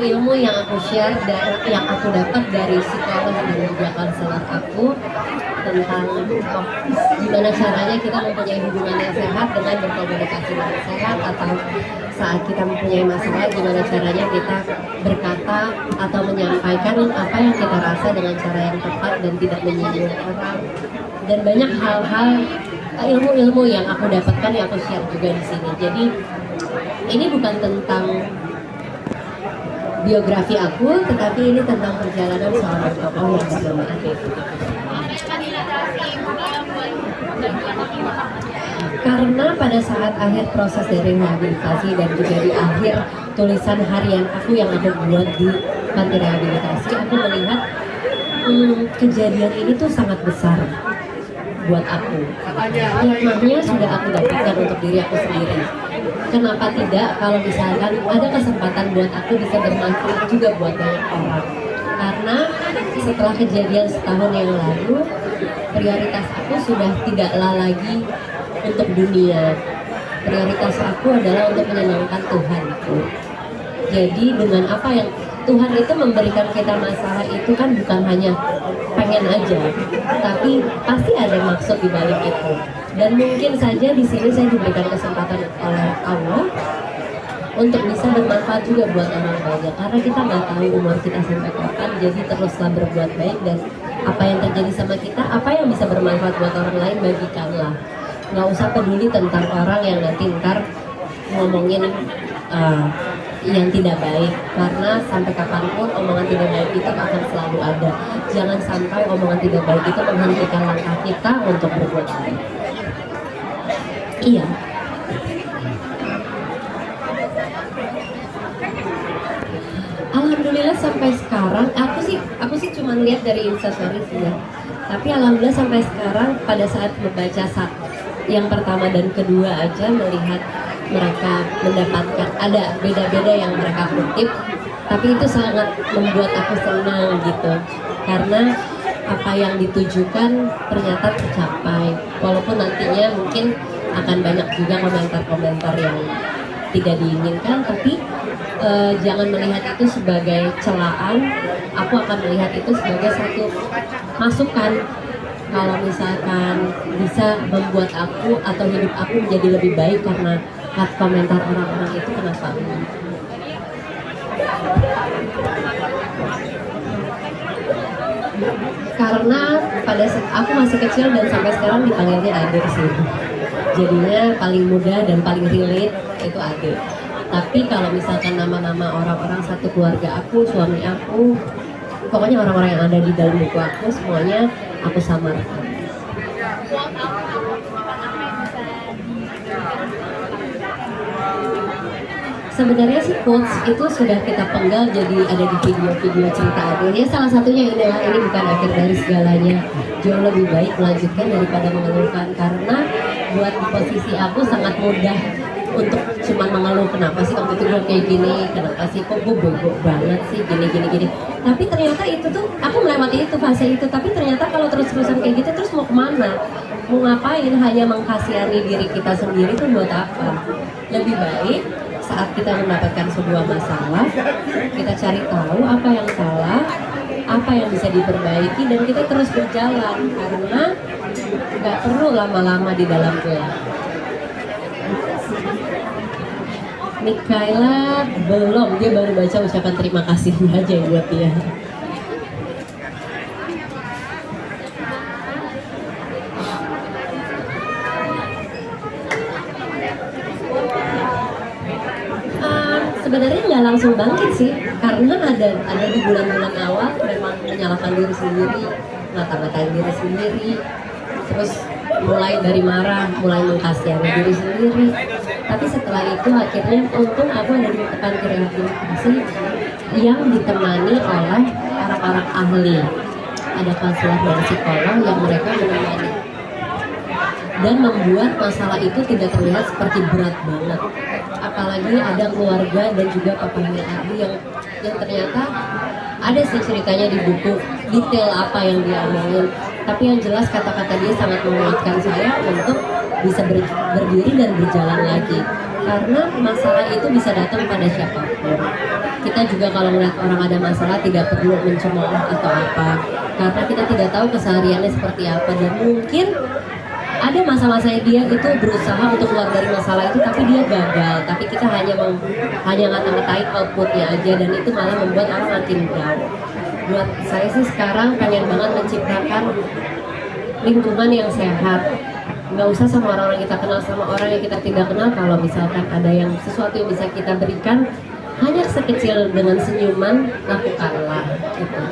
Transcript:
ilmu-ilmu yang aku share dan yang aku dapat dari psikolog dan juga konselor aku tentang gimana caranya kita mempunyai hubungan yang sehat dengan berkomunikasi dengan sehat, atau saat kita mempunyai masalah gimana caranya kita berkata atau menyampaikan apa yang kita rasa dengan cara yang tepat dan tidak menyinggung orang, dan banyak hal-hal ilmu-ilmu yang aku dapatkan yang aku share juga di sini. Jadi ini bukan tentang biografi aku, tetapi ini tentang perjalanan seorang tokoh yang bernama Adit. Karena pada saat akhir proses dari rehabilitasi dan juga di akhir tulisan harian aku yang aku buat di panti rehabilitasi, aku melihat kejadian ini tuh sangat besar buat aku. Hikmahnya sudah aku dapatkan untuk diri aku sendiri. Kenapa tidak kalau misalkan ada kesempatan buat aku bisa bermanfaat juga buat banyak orang. Karena setelah kejadian setahun yang lalu, prioritas aku sudah tidaklah lagi untuk dunia. Prioritas aku adalah untuk menyenangkan Tuhan. Jadi dengan apa yang Tuhan itu memberikan kita masalah itu kan bukan hanya pengen aja, tapi pasti ada maksud di balik itu. Dan mungkin saja di sini saya diberikan kesempatan oleh Allah untuk bisa bermanfaat juga buat orang banyak, karena kita nggak tahu umur kita sampai kapan. Jadi teruslah berbuat baik, dan apa yang terjadi sama kita, apa yang bisa bermanfaat buat orang lain, bagikanlah. Nggak usah peduli tentang orang yang nanti ntar ngomongin yang tidak baik, karena sampai kapanpun omongan tidak baik itu akan selalu ada. Jangan sampai omongan tidak baik itu menghentikan langkah kita untuk berbuat baik. Iya. Alhamdulillah sampai sekarang aku sih cuma lihat dari Instastories ya. Tapi alhamdulillah sampai sekarang pada saat membaca yang pertama dan kedua aja melihat mereka mendapatkan ada beda-beda yang mereka kutip, tapi itu sangat membuat aku senang gitu, karena apa yang ditujukan ternyata tercapai, walaupun nantinya mungkin akan banyak juga komentar-komentar yang tidak diinginkan, tapi jangan melihat itu sebagai celaan. Aku akan melihat itu sebagai satu masukan. Kalau misalkan bisa membuat aku atau hidup aku menjadi lebih baik karena komentar orang-orang itu, kenapa enggak? Karena pada saat aku masih kecil dan sampai sekarang dipanggilnya Adit sih. Jadinya paling muda dan paling relate itu Adit. Tapi kalau misalkan nama-nama orang-orang satu keluarga aku, suami aku, pokoknya orang-orang yang ada di dalam buku aku semuanya aku samarkan. Sebenarnya sih quotes itu sudah kita penggal jadi ada di video-video cerita Adil. Ya salah satunya adalah ini bukan akhir dari segalanya. Jauh lebih baik melanjutkan daripada mengeluhkan, karena buat di posisi aku sangat mudah untuk cuma mengeluh, kenapa sih waktu itu gue kayak gini, kenapa sih kok gue bego banget sih gini. Tapi ternyata itu tuh aku melewati itu fase itu, tapi ternyata kalau terus-terusan kayak gitu terus mau kemana? Mau ngapain? Hanya mengkasihani diri kita sendiri tuh buat apa? Lebih baik saat kita mendapatkan sebuah masalah, kita cari tahu apa yang salah, apa yang bisa diperbaiki, dan kita terus berjalan, karena nggak perlu lama-lama di dalam gelap. Mikaela belum, dia baru baca ucapan terima kasihnya aja buat dia. Sebenarnya nggak langsung bangkit sih, karena ada di bulan-bulan awal memang menyalahkan diri sendiri, ngata-ngatain diri sendiri, terus mulai dari marah, mulai mengkasihani diri sendiri. Tapi setelah itu akhirnya untung aku ada di panti rehabilitasi yang ditemani oleh orang-orang ahli, ada konselor dan psikolog yang mereka menemani dan membuat masalah itu tidak terlihat seperti berat banget. Apalagi ada keluarga dan juga papahnya Abi yang ternyata ada sih ceritanya di buku detail apa yang dia omongin, tapi yang jelas kata-kata dia sangat menguatkan saya untuk bisa berdiri dan berjalan lagi, karena masalah itu bisa datang pada siapapun. kita juga kalau melihat orang ada masalah tidak perlu mencemooh atau apa, karena kita tidak tahu kesehariannya seperti apa, dan mungkin ada masa-masa dia itu berusaha untuk keluar dari masalah itu tapi dia gagal, tapi kita hanya ngata-ngatain outputnya aja, dan itu malah membuat orang makin down. Buat saya sih sekarang pengen banget menciptakan lingkungan yang sehat, nggak usah sama orang yang kita kenal, sama orang yang kita tidak kenal. Kalau misalkan ada yang sesuatu yang bisa kita berikan hanya sekecil dengan senyuman, lakukanlah gitu.